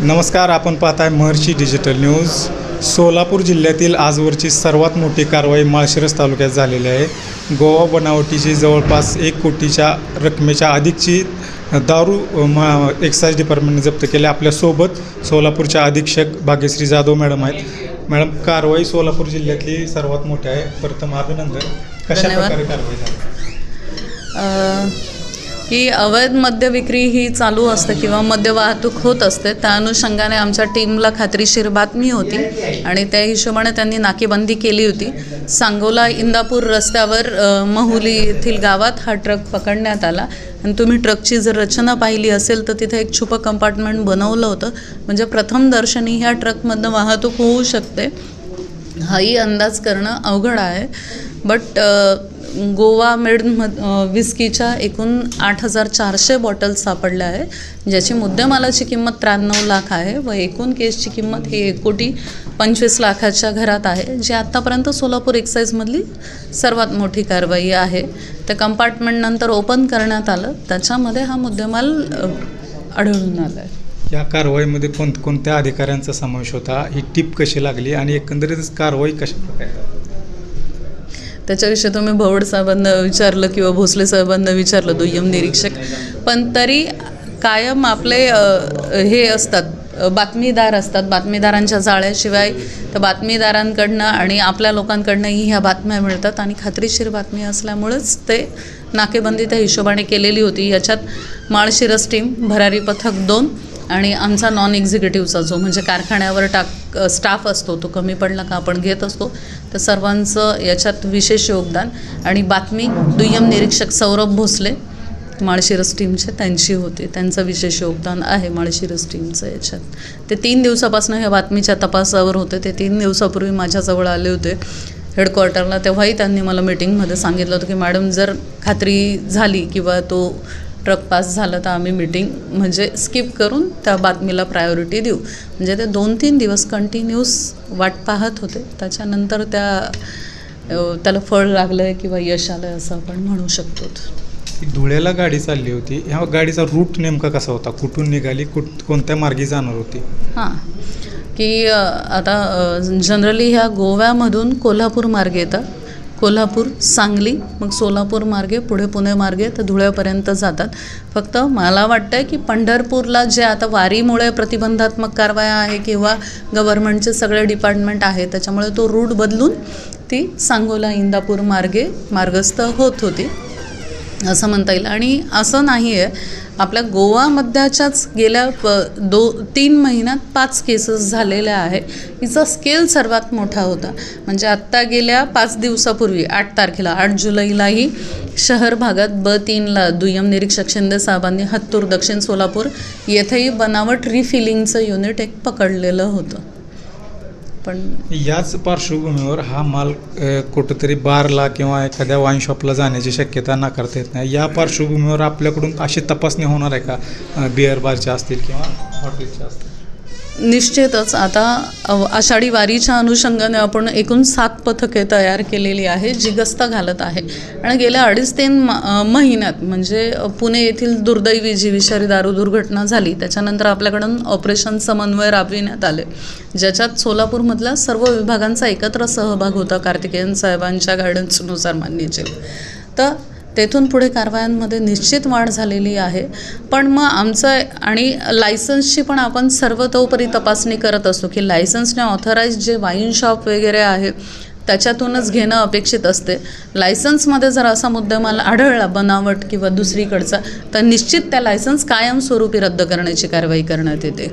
नमस्कार, आपण पाहताय महर्षी डिजिटल न्यूज। सोलापूर जिल्ह्यातील आजवरची सर्वात मोठी कारवाई माळशिरस तालुक्यात झालेली आहे। गोवा बनावटीची जवळपास 1 कोटीच्या रकमेच्या अधिकची दारू एक्साइज डिपार्टमेंटने जप्त केली। आपल्यासोबत सोलापूरच्या अधीक्षक भाग्यश्री जाधव मॅडम आहेत। मॅडम, कारवाई सोलापूर जिल्ह्यातली सर्वात मोठी आहे, प्रथम अभिनंदन। कशा प्रकारे कारवाई झाली? की अवैध मद्य विक्री ही चालू असते किंवा मद्य वाहतूक होत असते, त्या अनुषंगाने आमच्या टीमला खात्रीशीर बातमी होती आणि त्या हिशोबाने त्यांनी नाकेबंदी केली होती। सांगोला इंदापूर रस्त्यावर महुली येथील गावात हा ट्रक पकडण्यात आला आणि तुम्ही ट्रकची जर रचना पाहिली असेल तर तिथे एक छुपं कंपार्टमेंट बनवलं होतं, म्हणजे प्रथम दर्शनी ह्या ट्रकमधनं वाहतूक होऊ शकते हाही अंदाज करणं अवघड आहे। बट गोवा मेड विस्कीच्या एकूण 8,400 बॉटल्स सापडल्या आहे, ज्याची मुद्देमालाची किंमत 93 लाख आहे व एकूण केसची किंमत ही 1,25,00,000च्या घरात आहे, जी आत्तापर्यंत सोलापूर एक्साईजमधली सर्वात मोठी कारवाई आहे। ते कंपार्टमेंट नंतर ओपन करण्यात आलं, त्याच्यामध्ये हा मुद्देमाल आढळून आला आहे। या कारवाईमध्ये कोणत्या अधिकाऱ्यांचा समावेश होता, ही टीप कशी लागली आणि एकंदरीत कारवाई कशा प्रकारे? त्याच्याविषयी तुम्ही भवड साहेबांना विचारलं किंवा भोसले साहेबांना विचारलं, दुय्यम निरीक्षक, पण तरी कायम आपले हे असतात, बातमीदार असतात। बातमीदारांच्या जाळ्याशिवाय त्या बातमीदारांकडनं आणि आपल्या लोकांकडनंही ह्या बातम्या मिळतात आणि खात्रीशीर बातमी असल्यामुळेच ते नाकेबंदी त्या हिशोबाने केलेली होती। याच्यात माळशिरस टीम, भरारी पथक 2 आणि आमचा नॉन एक्झिक्युटिव्हचा जो म्हणजे कारखान्यावर स्टाफ असतो तो कमी पडला का आपण घेत असतो, तर सर्वांचं याच्यात विशेष योगदान आणि बातमी दुय्यम निरीक्षक सौरभ भोसले माळशिरस टीमचे त्यांची होती, त्यांचं विशेष योगदान आहे माळशिरस टीमचं याच्यात। ते 3 दिवसापासून ह्या बातमीच्या तपासावर होते। ते 3 दिवसापूर्वी माझ्याजवळ आले होते हेडक्वार्टरला, तेव्हाही त्यांनी मला मीटिंगमध्ये सांगितलं होतं की मॅडम, जर खात्री झाली किंवा तो ट्रक पास झालं तर आम्ही मीटिंग म्हणजे स्किप करून त्या बातमीला प्रायोरिटी देऊ। म्हणजे ते 2-3 दिवस कंटिन्यूस वाट पाहत होते, त्याच्यानंतर त्याला फळ लागलं आहे किंवा यश आलं आहे असं आपण म्हणू शकतो। धुळ्याला गाडी चालली होती, ह्या गाडीचा रूट नेमका कसा होता, कुठून निघाली, कोणत्या मार्गी जाणार होती? हां, की आता जनरली ह्या गोव्यामधून कोल्हापूर मार्गे येतात, कोल्हापूर, सांगली, मग सोलापूर मार्गे पुढे पुणे मार्गे तर धुळ्यापर्यंत जातात। फक्त मला वाटतं की पंढरपूरला जे आता वारीमुळे प्रतिबंधात्मक कारवाया आहे किंवा गव्हर्नमेंटचे सगळे डिपार्टमेंट आहे, त्याच्यामुळे तो रूट बदलून ती सांगोला इंदापूर मार्गे मार्गस्थ होत होती असं म्हणता येईल। आणि असं नाही आहे, आपल्या गोवामध्याच्याच गेल्या 2-3 महिन्यात 5 केसेस झालेल्या आहे। हिचा स्केल सर्वात मोठा होता, म्हणजे आत्ता गेल्या 5 दिवसापूर्वी 8 तारखेला 8 जुलैलाही शहर भागात B3ला दुय्यम निरीक्षक शिंदे साहेबांनी हत्तूर, दक्षिण सोलापूर येथेही बनावट रिफिलिंगचं युनिट एक पकडलेलं होतं। पण याच पार्श्वभूमीवर हा माल कुठंतरी बारला किंवा एखाद्या वाईन शॉपला जाण्याची शक्यता नाकारता येत नाही। या पार्श्वभूमीवर आपल्याकडून अशी तपासणी होणार आहे का, बिअर बारच्या असतील किंवा हॉटेलच्या असतील? निश्चितच आता आषाढी वारीच्या अनुषंगाने आपण एकूण 7 पथके तयार केलेली आहे, जी गस्त घालत आहे। आणि गेल्या 2.5-3 महिन्यात म्हणजे पुणे येथील दुर्दैवी जी विषारी दारू दुर्घटना झाली, त्याच्यानंतर आपल्याकडून ऑपरेशन समन्वय राबविण्यात आले, ज्याच्यात सोलापूरमधल्या सर्व विभागांचा एकत्र सहभाग होता कार्तिकेयन साहेबांच्या गायडन्सनुसार मान्यचे। तर तेथून पुढे कारवायांमध्ये निश्चित वाढ झालेली आहे। पण मग आमचं आणि लायसन्सची पण आपण सर्वतोपरी तपासणी करत असतो की लायसन्सने ऑथराईज जे वाईन शॉप वगैरे आहे त्याच्यातूनच घेणं अपेक्षित असते। लायसन्समध्ये जर असा मुद्देमाल आढळला बनावट किंवा दुसरीकडचा, तर निश्चित त्या लायसन्स कायमस्वरूपी रद्द करण्याची कारवाई करण्यात येते।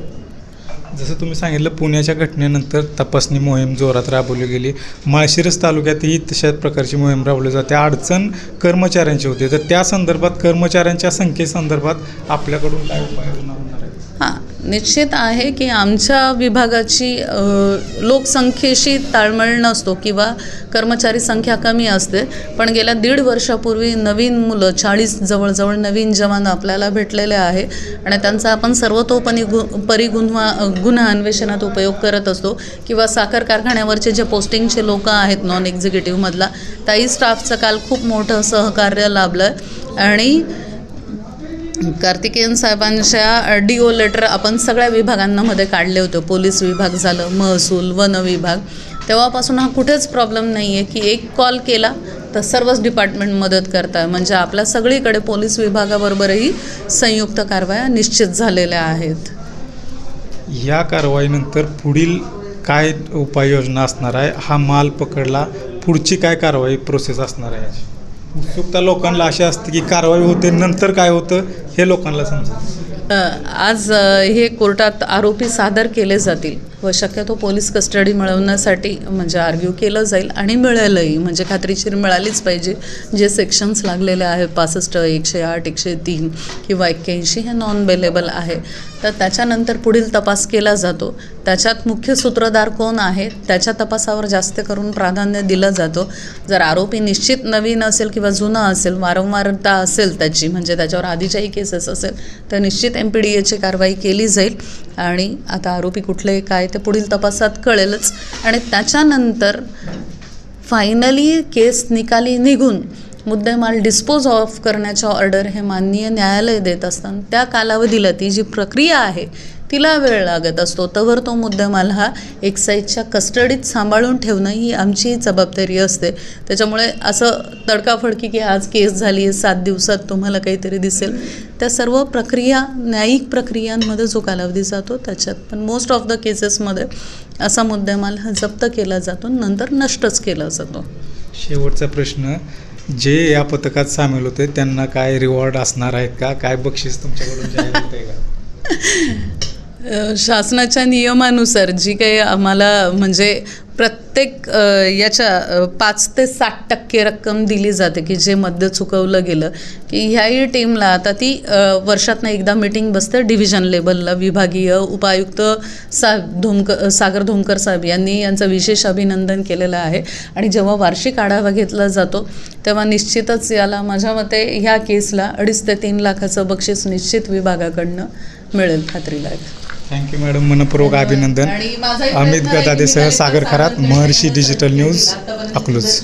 जसं तुम्ही सांगितलं, पुण्याच्या घटनेनंतर तपासणी मोहीम जोरात राबवली गेली। माळशिरस तालुक्यातही तशाच प्रकारची मोहीम राबवली जाते। अडचण कर्मचाऱ्यांची होते, तर त्या संदर्भात कर्मचाऱ्यांच्या संख्येसंदर्भात आपल्याकडून काय उपाययोजना होणार आहे? हां, निश्चित आहे की आमच्या विभागाची लोकसंख्येशी ताळमेळ नसतो किंवा कर्मचारी संख्या कमी असते, पण गेल्या 1.5 वर्षापूर्वी नवीन मुलं 40 जवळजवळ नवीन जवान आपल्याला भेटलेले आहे आणि त्यांचा आपण सर्वतोपरी गुन्हा अन्वेषणात उपयोग करत असतो किंवा साखर कारखान्यावरचे जे पोस्टिंगचे लोक आहेत नॉन एक्झिक्युटिव्हमधला, त्याही स्टाफचं काल खूप मोठं सहकार्य लाभलं आणि कार्तिकेयन साहेबांच्या DO लेटर आपण सगळ्या विभागांमध्ये काढले होते. पोलीस विभाग झालं, महसूल, वन विभाग. तेव्हापासून हा कुठेच प्रॉब्लेम नाही आहे की एक कॉल केला तर सर्वच डिपार्टमेंट मदत करतात. म्हणजे आपल्या सगळीकडे पोलीस विभागाबरोबरही संयुक्त कारवाया निश्चित झालेल्या आहेत. या कारवाईनंतर पुढील काय उपाययोजना असणार आहे? हा माल पकडला, पुढची काय कारवाई प्रोसेस असणार आहे? उत्सुकता लोकांना अशी असते की कारवाई होते, नंतर काय होतं हे लोकांना समजतं. आज हे कोर्टात आरोपी सादर केले जातील व शक्यतो पोलीस कस्टडी मिळवण्यासाठी म्हणजे आर्ग्यू केलं जाईल आणि मिळेलही. म्हणजे खात्रीशीर मिळालीच पाहिजे. जे सेक्शन्स लागलेले आहेत 65, 108, 103 किंवा 81 हे नॉन बेलेबल आहे. तर त्याच्यानंतर पुढील तपास केला जातो. त्याच्यात मुख्य सूत्रधार कोण आहे त्याच्या तपासावर जास्त करून प्राधान्य दिलं जातं. जर आरोपी निश्चित नवीन असेल किंवा जुना असेल, वारंवारता असेल त्याची, म्हणजे त्याच्यावर आधीच्याही केसेस असेल, तर निश्चित MPDAची कारवाई केली जाईल. आणि आता आरोपी कुठले काय ते पुढील तपासात कळेलच. आणि त्याच्यानंतर फायनली केस निकाली निघून मुद्देमाल डिस्पोज ऑफ करण्याच्या ऑर्डर हे माननीय न्यायालय देत असताना त्या कालावधीला ती जी प्रक्रिया आहे तिला वेळ लागत असतो. तवर तो मुद्देमाल हा एक्साईजच्या कस्टडीत सांभाळून ठेवणं ही आमची जबाबदारी असते. त्याच्यामुळे असं तडकाफडकी की आज केस झाली आहे 7 दिवसात तुम्हाला काहीतरी दिसेल, त्या सर्व प्रक्रिया न्यायिक प्रक्रियांमध्ये जो कालावधी जातो त्याच्यात पण मोस्ट ऑफ द केसेसमध्ये असा मुद्देमाल हा जप्त केला जातो, नंतर नष्टच केला जातो. शेवटचा प्रश्न, जे या पथकात सामील होते त्यांना काय रिवॉर्ड असणार आहेत का? काय बक्षीस तुमच्याकडून जाहीर होतंय का? शासनाच्या नियमानुसार जी काही आम्हाला म्हणजे प्रत्येक याच्या 5 ते 60% रक्कम दिली जाते की जे मद्य चुकवलं गेलं की ह्याही टीमला आता ती वर्षातनं एकदा मीटिंग बसते डिव्हिजन लेवलला. विभागीय उपायुक्त सागर धोमकर साहेब यांनी यांचं विशेष अभिनंदन केलेलं आहे. आणि जेव्हा वार्षिक आढावा घेतला जातो तेव्हा निश्चितच याला माझ्या मते ह्या केसला 2.5 ते 3 लाखाचं बक्षीस निश्चित विभागाकडनं मिळेल, खात्रीलायक. थँक्यू मॅडम, मनपूर्वक अभिनंदन. अमित गदादेसह सागर खरात, महर्षी डिजिटल न्यूज, अकलूज.